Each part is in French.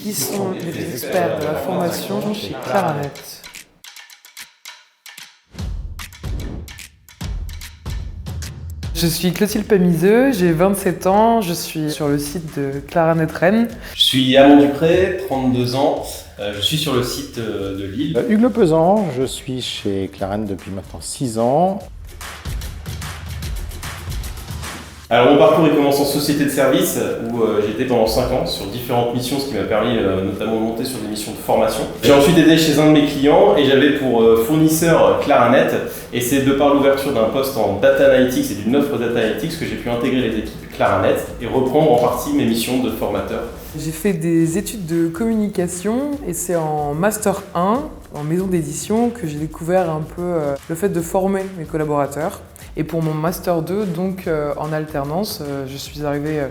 Qui sont les experts de la formation chez Claranet? Je suis Clotilde Pamiseux, j'ai 27 ans, je suis sur le site de Claranet Rennes. Je suis Amand Dupré, 32 ans, je suis sur le site de Lille. Hugues Le Pesant, je suis chez Claranet depuis maintenant 6 ans. Alors mon parcours il commence en société de service où j'étais pendant 5 ans sur différentes missions, ce qui m'a permis notamment de monter sur des missions de formation. J'ai ensuite été chez un de mes clients et j'avais pour fournisseur Claranet, et c'est de par l'ouverture d'un poste en Data Analytics et d'une offre Data Analytics que j'ai pu intégrer les équipes Claranet et reprendre en partie mes missions de formateur. J'ai fait des études de communication et c'est en Master 1, en maison d'édition, que j'ai découvert un peu le fait de former mes collaborateurs. Et pour mon Master 2, donc en alternance, je suis arrivé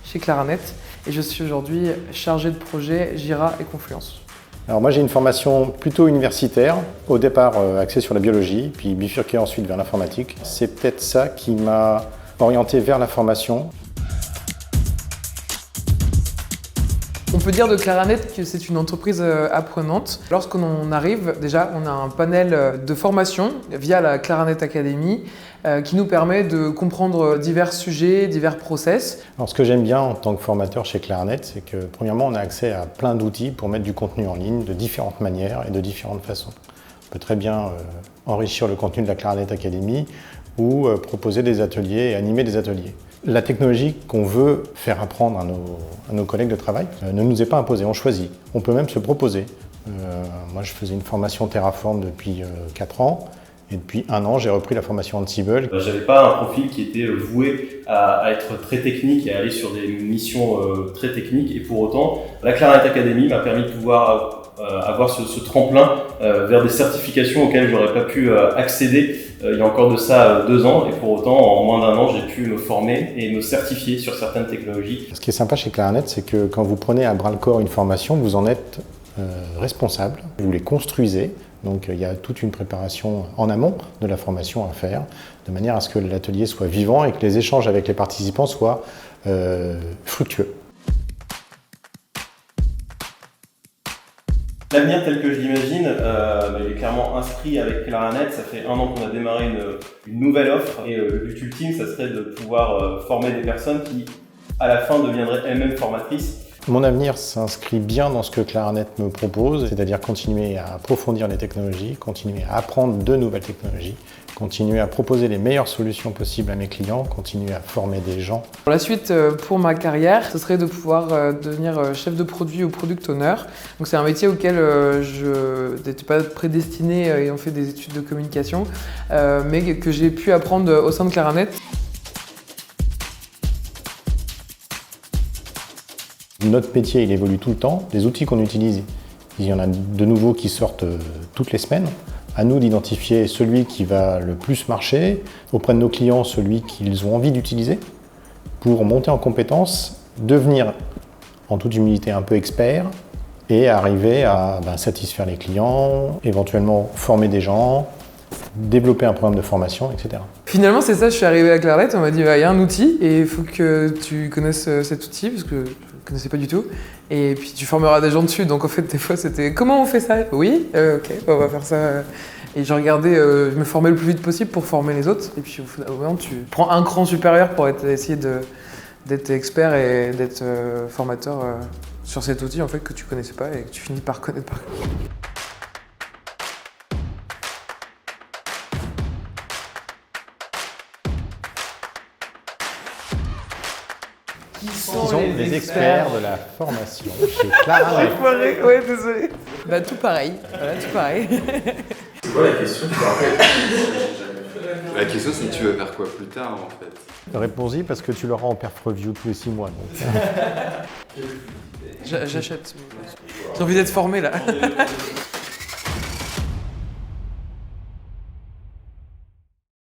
chez Claranet et je suis aujourd'hui chargé de projet Jira et Confluence. Alors moi j'ai une formation plutôt universitaire, au départ axée sur la biologie, puis bifurquée ensuite vers l'informatique. C'est peut-être ça qui m'a orienté vers la formation. On peut dire de Claranet que c'est une entreprise apprenante. Lorsqu'on arrive, déjà, on a un panel de formation via la Claranet Academy qui nous permet de comprendre divers sujets, divers process. Alors ce que j'aime bien en tant que formateur chez Claranet, c'est que premièrement on a accès à plein d'outils pour mettre du contenu en ligne de différentes manières et de différentes façons. On peut très bien enrichir le contenu de la Claranet Academy ou proposer des ateliers et animer des ateliers. La technologie qu'on veut faire apprendre à nos collègues de travail ne nous est pas imposée, on choisit. On peut même se proposer. Moi, je faisais une formation Terraform depuis 4 ans et depuis 1 an, j'ai repris la formation Ansible. J'avais pas un profil qui était voué à être très technique et à aller sur des missions très techniques, et pour autant, la Claranet Academy m'a permis de pouvoir avoir ce tremplin vers des certifications auxquelles j'aurais pas pu accéder il y a encore de ça 2 ans, et pour autant en moins d'1 an j'ai pu me former et me certifier sur certaines technologies. Ce qui est sympa chez Claranet, c'est que quand vous prenez à bras le corps une formation, vous en êtes responsable, vous les construisez, donc il y a toute une préparation en amont de la formation à faire, de manière à ce que l'atelier soit vivant et que les échanges avec les participants soient fructueux. L'avenir tel que je l'imagine, il est clairement inscrit avec Claranet. Ça fait 1 an qu'on a démarré une nouvelle offre, et le but ultime, ça serait de pouvoir former des personnes qui, à la fin, deviendraient elles-mêmes formatrices. Mon avenir s'inscrit bien dans ce que Claranet me propose, c'est-à-dire continuer à approfondir les technologies, continuer à apprendre de nouvelles technologies, continuer à proposer les meilleures solutions possibles à mes clients, continuer à former des gens. Pour la suite, pour ma carrière, ce serait de pouvoir devenir chef de produit ou product owner. Donc c'est un métier auquel je n'étais pas prédestiné ayant fait des études de communication, mais que j'ai pu apprendre au sein de Claranet. Notre métier, il évolue tout le temps. Les outils qu'on utilise, il y en a de nouveaux qui sortent toutes les semaines. À nous d'identifier celui qui va le plus marcher, auprès de nos clients, celui qu'ils ont envie d'utiliser, pour monter en compétences, devenir en toute humilité un peu expert et arriver à satisfaire les clients, éventuellement former des gens, développer un programme de formation, etc. Finalement, c'est ça, je suis arrivé à Claranet, on m'a dit il y a un outil et il faut que tu connaisses cet outil, parce que je ne connaissais pas du tout, et puis tu formeras des gens dessus. Donc en fait, des fois, c'était comment on fait ça? Oui, ok, on va faire ça. Et je regardais, je me formais le plus vite possible pour former les autres, et puis au moment, tu prends un cran supérieur pour essayer d'être expert et d'être formateur sur cet outil en fait, que tu connaissais pas et que tu finis par connaître par cœur. Qui sont les experts de la formation chez Claranet? Ouais, désolé. Bah tout pareil, voilà, tout pareil. C'est quoi la question? La question, c'est tu veux faire quoi plus tard en fait? Réponds-y parce que tu l'auras en perf review tous les 6 mois. Donc. J'achète. J'ai envie d'être formé là.